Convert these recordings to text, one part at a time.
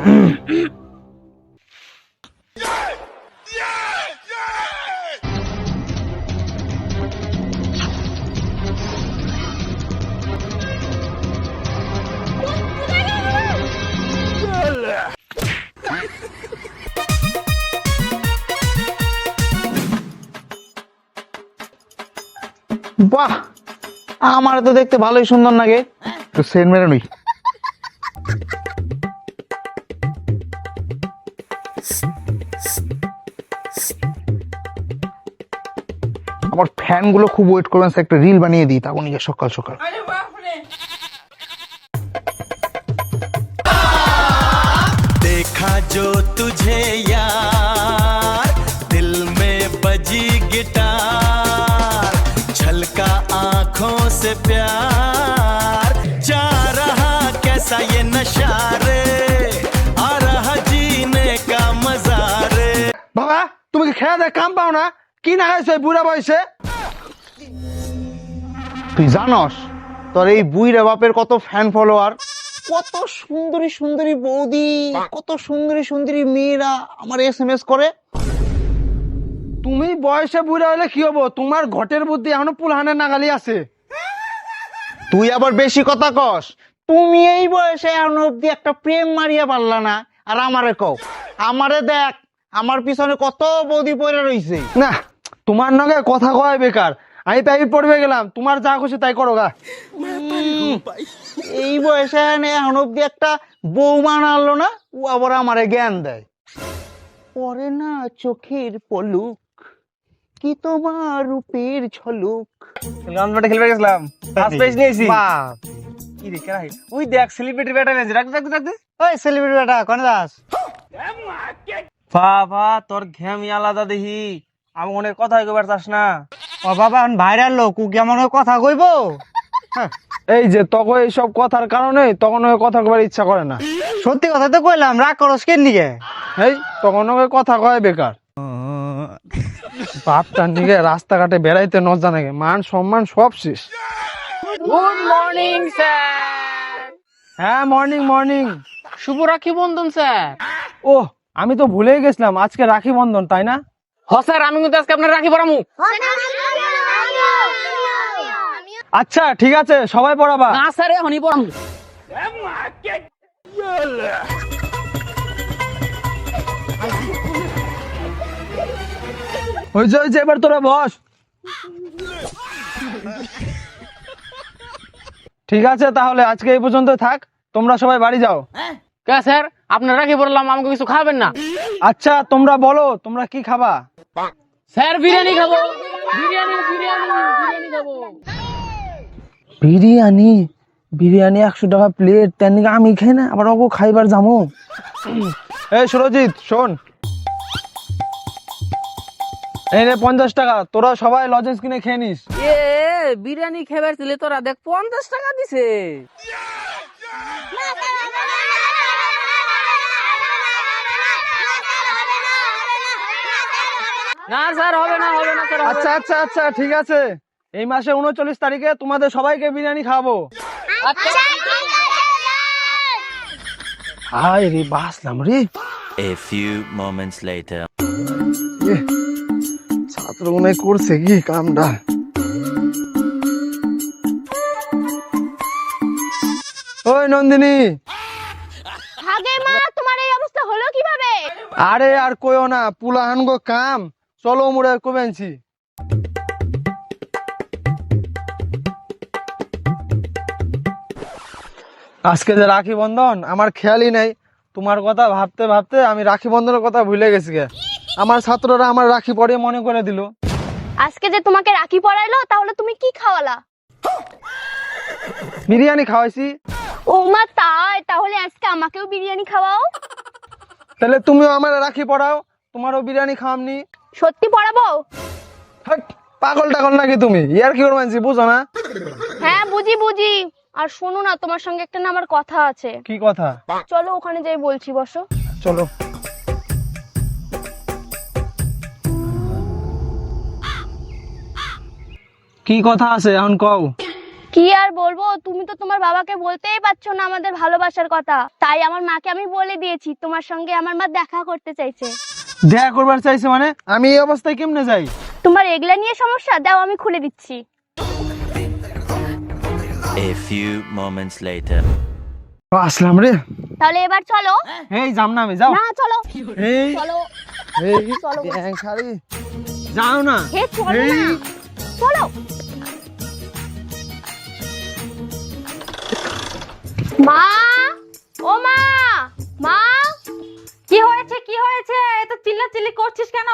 বাহ, আমার তো দেখতে ভালোই সুন্দর লাগে। তো সেন্ট মেরে নই। আমার ফ্যান গুলো খুব ওয়েট করবেন, একটা রিল বানিয়ে দিই তখন সকাল সকাল। देखा जो तुझे यार दिल में बजी गिटार छलका आंखों से प्यार जा रहा कैसा ये नशा रे आ रहा जीने का मजा रे। বাবা, তুমি কি খেয়ে দেয় কাম পাও না? কি না খাইছো এই বুড়া বয়সে? তুই জানস তোর এই বুইরা বাপের কত ফ্যান ফলোয়ার, কত সুন্দরী সুন্দরী বৌদি, কত সুন্দরী সুন্দরী মেয়েরা আমার SMS করে। তুমি বয়সে বুড়া হলে কি হবো? তোমার ঘটের বুদ্ধি এখনো পুলহানের নাগালি আছে। তুই আবার বেশি কথা কস। তুমি এই বয়সে এখনো অব্দি একটা প্রেম মারিয়া পারলা না, আর আমারে কও। আমারে দেখ, আমার পিছনে কত বৌদি পড়ে রইছে। না, তোমার নগে কথা কয় বেকার। আমি প্রাইভেট পড়বে গেলাম, তোমার যা খুশি তাই করো গা। এই বয়সে এখন অব্দি একটা বৌমা আনলো না, ও আবার আমারে জ্ঞান দেয়। পরে না চোখের পলক, কি তোমার রূপের ঝলক। খেলবে গেছিলাম, ফার্স্ট প্রাইজ নিয়েছি। কি রে কেরা? ওই দেখ সেলিব্রিটি ব্যাটা নিয়েছে, রাখ রাখ রাখ। ওই সেলিব্রিটি বেটা কোন দাস? বাবা তোর ঘ্যামি আলাদা দেখি, আমি অনেক কথা কইবার চাস না। ও বাবা, ভাইরাল লোক, ও কেমন কথা কইবো? এই যে তখন এইসব কথার কারণে তখন ওই কথা কবার ইচ্ছা করে না। সত্যি কথা তো কইলাম, রাগ করস কেন নিকে? এই তখন ওই কথা কয় বেকার। বাপটার নিকে রাস্তাঘাটে বেড়াইতে ন জানে, মান সম্মান সব শেষ। Good morning sir. হ্যাঁ, মর্নিং মর্নিং। শুভ রাখি বন্ধন স্যার। ও, আমি তো ভুলেই গেছিলাম আজকে রাখি বন্ধন, তাই না? হ স্যার, আমি কিন্তু আজকে আপনার রাখি পরামু। আচ্ছা ঠিক আছে, সবাই পড়াবা। না স্যার, এখনই পরামু। হয়েছে হয়েছে, এবার তোরা বস। ঠিক আছে, তাহলে আজকে এই পর্যন্ত থাক, তোমরা সবাই বাড়ি যাও। কে স্যার, আপনার রাখি পরালাম, আমাকে কিছু খাবেন না? আচ্ছা তোমরা বলো, তোমরা কি খাবা? স্যার বিরিয়ানি খাবো। বিরিয়ানি বিরিয়ানি বিরিয়ানি খাবো। বিরিয়ানি? বিরিয়ানি 100 টাকা প্লেট, তার নাকি আমি খাই না, আবার ওকে খাইবার যাবো? এই সুরজিৎ শোন, এই রে 50 টাকা, তোরা সবাই লজেন্স কিনে খেয়ে নিস। এ বিরিয়ানি খাবার ছিল তোরা, দেখ 50 টাকা দিছে। না স্যার, হবে না হবে না স্যার, হবে না। আচ্ছা আচ্ছা আচ্ছা ঠিক আছে, এই মাসে 39 তারিখে তোমাদের সবাইকে বিরিয়ানি খাবো। আচ্ছা। হায় রে, বাসলাম রে। A few moments later. ছাত্র মনে করছে কি কামটা। ওই নন্দিনী। আগে মা, তোমার এই অবস্থা হলো কিভাবে? আরে আর কইও না, পুলাহান গো কাম, চলো মুড়ে কবেনছি। আজকে যে রাখি বন্ধন, আমার খেয়ালই নাই। তোমার কথা ভাবতে ভাবতে আমি রাখি বন্ধনের কথা ভুলে গেছি গে। আমার ছাত্ররা আমার রাখি পরিয়ে মনে করে দিল। আজকে যে তোমাকে রাখি পরাইলো, তাহলে তুমি কি খাওয়ালা? বিরিয়ানি খাওয়াইছি। ও মা তাই? তাহলে আজকে আমাকেও বিরিয়ানি খাওয়াও। তাহলে তুমিও আমার রাখি পড়াও, তোমারও বিরিয়ানি খাওয়ামনি। সত্যি পরাবো? হাট, পাগল টাগল নাকি তুমি? ইয়ার কি করে মানছি, বুঝো না? হ্যাঁ বুঝি বুঝি। আর শোনো না, তোমার সঙ্গে একটা না আমার কথা আছে। কি কথা? চলো ওখানে যাই বলছি, বসো। চলো। কি কথা আছে এখন কও? কি আর বলবো, তুমি তো তোমার বাবাকে বলতেই পারছো না আমাদের ভালোবাসার কথা। তাই আমার মাকে আমি বলে দিয়েছি তোমার সঙ্গে আমার মা দেখা করতে চাইছে। দেখা করবার চাইছে মানে? আমি এই অবস্থায় কেমনে যাই? তোমার এগুলা নিয়ে সমস্যা, দাও আমি খুলে দিচ্ছি। A few moments later. আসলাম রে। তাহলে এবার চলো। এই যাম না আমি, যাও। না চলো, এই চলো এই চলো। ব্যাং শাড়ি, যাও না। হে চলো না, এই চলো। মা, ও মা, মা। কি হয়েছে কি হয়েছে, এত চিল্লাচিল্লি করছিস কেন?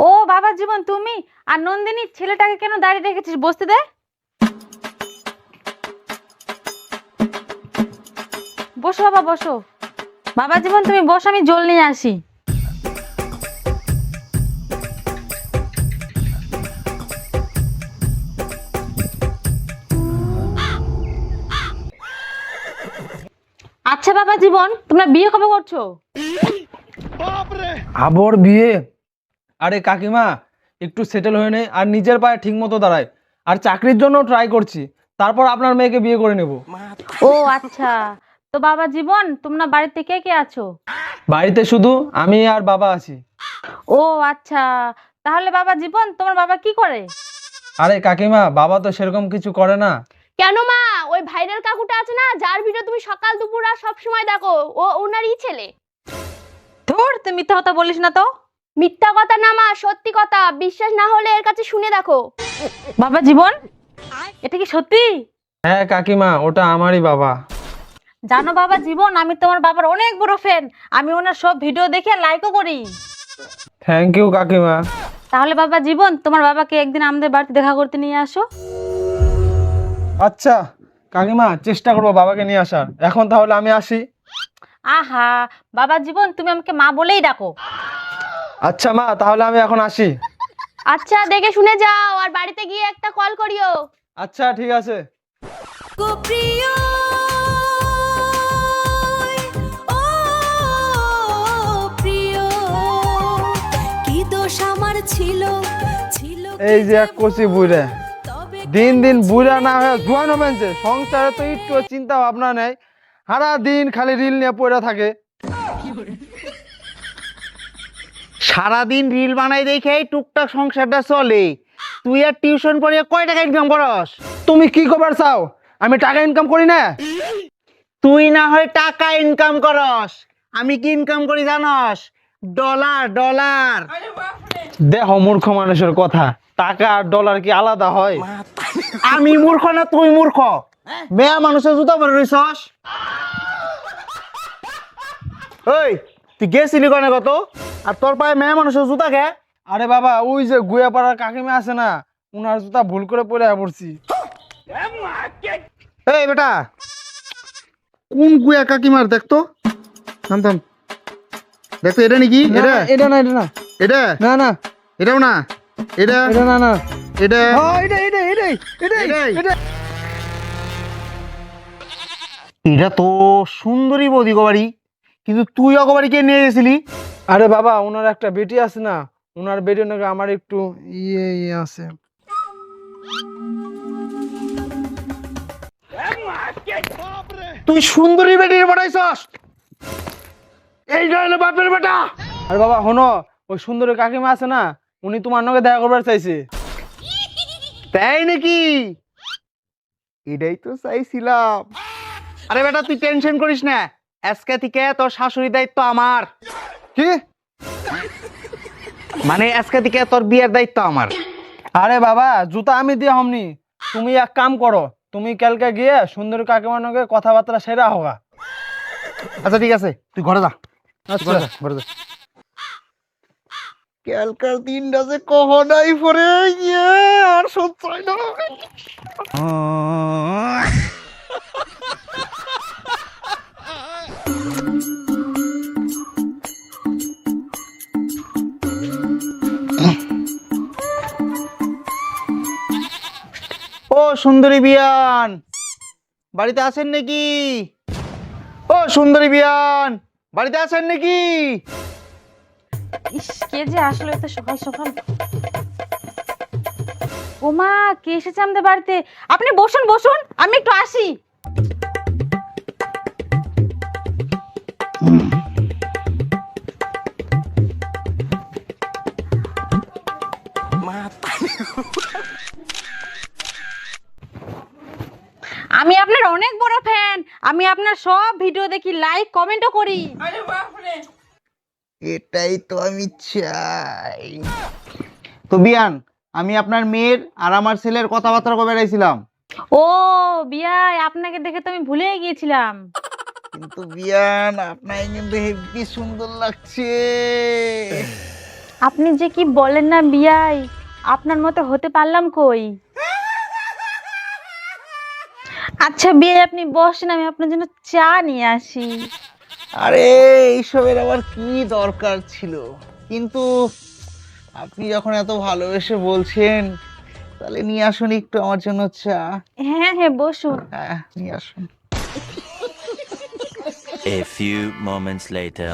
ও বাবা জীবন, তুমি? আর নন্দিনী ছেলেটাকে কেন দাঁড়িয়ে রেখেছিস? বসতে দে। বসো বাবা, বসো। বাবা জীবন তুমি বসো, আমি জল নিয়ে আসি। আচ্ছা বাবা জীবন, তোমরা বিয়ে কবে করছো? আবর বিয়ে? আরে কাকিমা, একটু সেটেল হয়ে নে আর নিজের পায়ে ঠিক মতো দাঁড়ায়। আর চাকরির জন্য ট্রাই করছি, তারপর আপনার মেয়েকে বিয়ে করে নেব। ও আচ্ছা, তো বাবা জীবন তোমরা বাড়িতে কে কে আছো? বাড়িতে শুধু আমি আর বাবা আছি। ও আচ্ছা, তাহলে বাবা জীবন তোমার বাবা কি করে? আরে কাকিমা, বাবা তো সেরকম কিছু করে না। কেন মা, ওই ভাইরাল কাকুটা আছে না, যার ভিডিও তুমি সকাল দুপুর আর সব সময় দেখো, ও ওনারই ছেলে। ধুর, তুই মিথ্যা কথা বলিস না তো। মিথ্যা কথা না মা, সত্যি কথা। বিশ্বাস না হলে এর কাছে শুনে দেখো। বাবা জীবন, এটা কি সত্যি? হ্যাঁ কাকিমা, ওটা আমারই বাবা। জানো বাবা জীবন, আমি তোমার বাবার অনেক বড় ফ্যান। আমি ওনার সব ভিডিও দেখে লাইকও করি। থ্যাংক ইউ কাকিমা। তাহলে বাবা জীবন তোমার বাবাকে একদিন আমাদের বাড়িতে দেখা করতে নিয়ে আসো। আচ্ছা কাকিমা, চেষ্টা করবো বাবাকে নিয়ে আসার। এখন তাহলে আমি আসি। আহা বাবা জীবন, তুমি আমাকে মা বলেই ডাকো। আচ্ছা মা, তাহলে আমি এখন আসি। আচ্ছা, দেখে শুনে যাও, আর বাড়িতে গিয়ে একটা কল করিও। আচ্ছা ঠিক আছে। এই যে এক কচি বুড়া, দিন দিন বুড়া না হয়ে জোয়ান হবেনছে। সংসারে তো একটু চিন্তা ভাবনা নেই, সারা দিন খালি রিল নিয়ে পড়ে থাকে। সারাদিন রিল বানাই দেখে টুকটাক সংসারটা চলে। তুই আর টিউশন পড়িয়ে কয় টাকা ইনকাম করস? তুমি কি খবর চাও? আমি টাকা ইনকাম করি না? তুই না হয় টাকা ইনকাম করস, আমি কি ইনকাম করি জানস? Dollar dollar. দেখো মূর্খ মানুষের কথা, টাকা আর ডলার কি আলাদা হয়? আমি মূর্খ না তুই মূর্খ? মেয়া মানুষের জুতা পরে রইছস। ওই তুই গেছিলি কনে কত? আর তোর পায়ে মেয়া মানুষের জুতা খে? আরে বাবা, ওই যে গুয়াপাড়ার কাকিমা আছে না, উনার জুতা ভুল করে পরে পড়ছি। এই বেটা, কোন গুয়া কাকিমার দেখতো? থাম থাম, দেখতো এটা নাকি? এটা এটা না, এটা না, এটা না না, এটাও না, এটা এটা না না, এটা এটা এটা এটা এটা এটাই। এটা। এটা তো সুন্দরী বৌদি গো বাড়ি, কিন্তু তুই অগবাড়ি কে নিয়ে গেছিলি? আরে বাবা, ওনার একটা বেটি আছে না, ওনার বেটি নাকি আমার একটু ইয়ে আছে। তুই সুন্দরী বেটির বাড়াইছস? এইটা হলো বাপের বেটা। আরে বাবা হনো, ওই সুন্দরী কাকিমা আছে না, উনি তোমার নগে দেখা করবার চাইছে। তাই নাকি? এটাই তো চাইছিলাম। আরে বেটা, তুই টেনশন করিস না, আজকে থেকে তোর শাশুড়ি দায়িত্ব আমার। কি? মানে আজকে থেকে তোর বিয়ের দায়িত্ব আমার। আরে বাবা, জুতা আমি দিয়ে হমনি। তুমি এক কাম করো, তুমি কালকে গিয়ে সুন্দরী কাকিমার নগে কথাবার্তা সেরা হোগা। আচ্ছা ঠিক আছে, তুই ঘরে যা। আচ্ছা ঘরে যা। কালকার দিনটা যে কহনাই পরে গিয়ে আর সঞ্চয় না। ও সুন্দরী বিয়ান, বাড়িতে আছেন নাকি? ও সুন্দরী বিয়ান, বাড়িতে আছেন নাকি? ইস, কে যে আসলে এত সকাল সকাল। ওমা, কে এসেছে আমাদের বাড়িতে? আপনি বসুন বসুন, আমি একটু আসি। আমি আপনার অনেক বড় ফ্যান, আমি আপনার সব ভিডিও দেখি, লাইক কমেন্টও করি। এটাই তো আমি চাই। তো বিয়ান, আমি আপনার মেয়ের আর আমার ছেলের কথাবার্তা কবে বেড়াইছিলাম, ও বিয়াই, আপনাকে দেখে তো আমি ভুলেই গিয়েছিলাম। কিন্তু বিয়ান আপনাকে কিন্তু হেব্বি সুন্দর লাগছে। আপনি যে কি বলেন না বিয়াই, আপনার মতো হতে পারলাম কই। আচ্ছা বিয়াই, আপনি বসেন, আমি আপনার জন্য চা নিয়ে আসি। আরে এইসবের আবার কি দরকার ছিল, কিন্তু আপনি যখন এত ভালোবেসে বলছেন তাহলে নিয়ে আসুন একটু আমার জন্য চা। হ্যাঁ হ্যাঁ, বসুন। হ্যাঁ নিয়ে আসুন। A few moments later.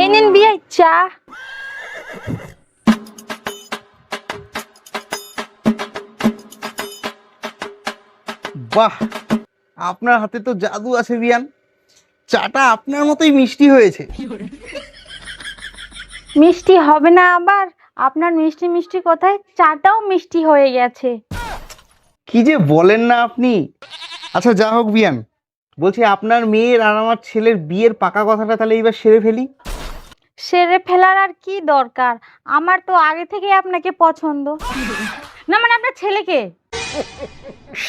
এই নিন বিয়াই চা। বাহ, আপনার হাতে তো জাদু আছে বিয়ান, চাটা আপনার মতোই মিষ্টি হয়েছে। মিষ্টি হবে না আবার? আপনার মিষ্টি মিষ্টি কথায় চাটাও মিষ্টি হয়ে গেছে। কি যে বলেন না আপনি। আচ্ছা যা হোক বিয়ান, বলছি আপনার মেয়ের আর আমার ছেলের বিয়ের পাকা কথাটা তাহলে এইবার সেরে ফেলি। সেরে ফেলার আর কি দরকার, আমার তো আগে থেকে আপনাকে পছন্দ। না মানে আপনার ছেলেকে।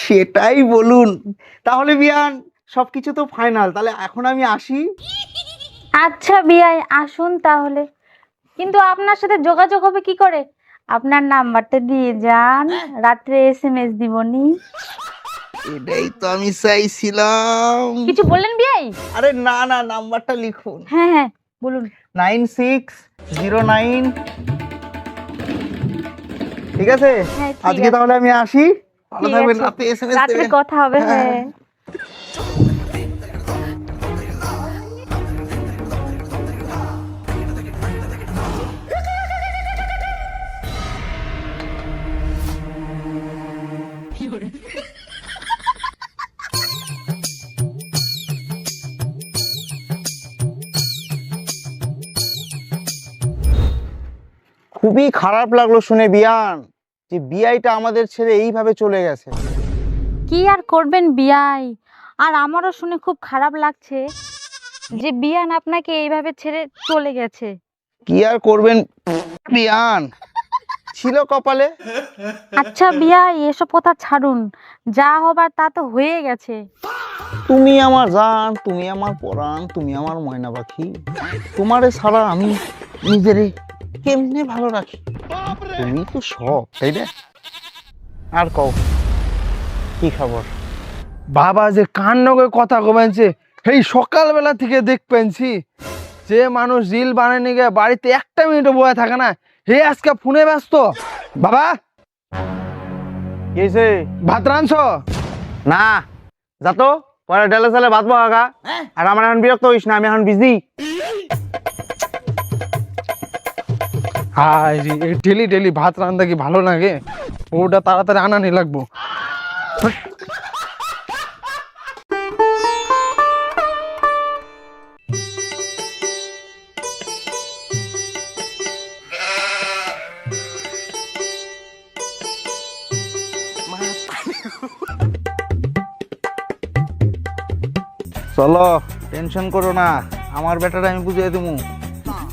সেটাই বলুন। তাহলে বিয়ান সবকিছু তো ফাইনাল, তাহলে এখন আমি আসি। আচ্ছা বিয়াই, আসুন তাহলে, কিন্তু আপনার সাথে যোগাযোগ হবে কি করে? আপনার নাম্বারটা দিয়ে যান, রাত্রে SMS দিবনি। এটাই তো আমি চাইছিলাম। কিছু বললেন বিয়াই? আরে না না, নাম্বারটা লিখুন। হ্যাঁ হ্যাঁ বলুন। 9609। ঠিক আছে, হ্যাঁ, ঠিক আজকে আছে। তাহলে আমি আসি। ভালো ঠিক থাকবেন, আছে। রাতে SMS রাত্রে দেবেন। কথা হবে। হ্যাঁ। খুবই খারাপ লাগলো শুনে বিয়ান, যে বিআইটা আমাদের ছেড়ে এইভাবে চলে গেছে। কি আর করবেন বিয়াই, আর আমারও শুনে খুব খারাপ লাগছে যে বিয়ান আপনাকে এইভাবে ছেড়ে চলে গেছে। কি আর করবেন বিয়ান, ছিল কপালে। আচ্ছা বিয়াই, এসব কথা ছাড়ুন, যা হবার তা তো হয়ে গেছে। তুমি আমার জান, তুমি আমার পরাণ, তুমি আমার ময়না পাখি। তোমারে ছাড়া আমি নিজেরে কেমনে ভালো রাখি, তুমি তো সব, তাই না? আর কও কি খবর? বাবা যে কান্নকে কথা কমেছে, এই সকালবেলা থেকে দেখবেনছি যে মানুষ রিল বানায় নিয়ে গিয়ে বাড়িতে একটা মিনিটও বয়ে থাকে না, হে আজকে ফোনে ব্যস্ত। বাবা কি হয়েছে? ভাত রাঁধছ? না, যা তো পরে ডেলে চালে ভাত বহাগা। আর আমার এখন বিরক্ত হইস না, আমি এখন বিজি। হায় রে, এই ডেলি ডেলি ভাত রান্না কি ভালো লাগে? ওটা তাড়াতাড়ি আনানি লাগবো। চলো, টেনশন করো না, আমার বেটাটা আমি বুঝিয়ে দেবো।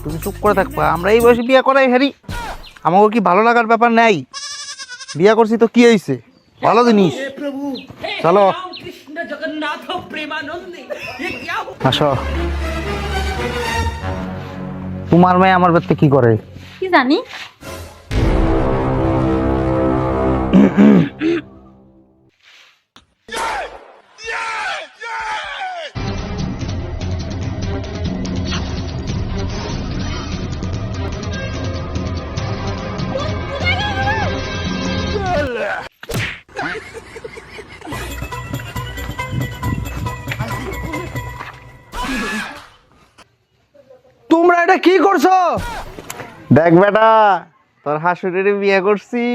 তুমি চুপ করে থাকবা, আমরা এই বয়সে বিয়ে করাই হারি। আমাকে কি ভালো লাগার ব্যাপার নাই? বিয়ে করছি তো কি হয়েছে, ভালো জিনিস। চলো আসো। তোমার মেয়ে আমার বাড়িতে কি করে? কি জানি। এটা কি করছো? দেখ বেটা, তোর হাসুরের বিয়ে করছি।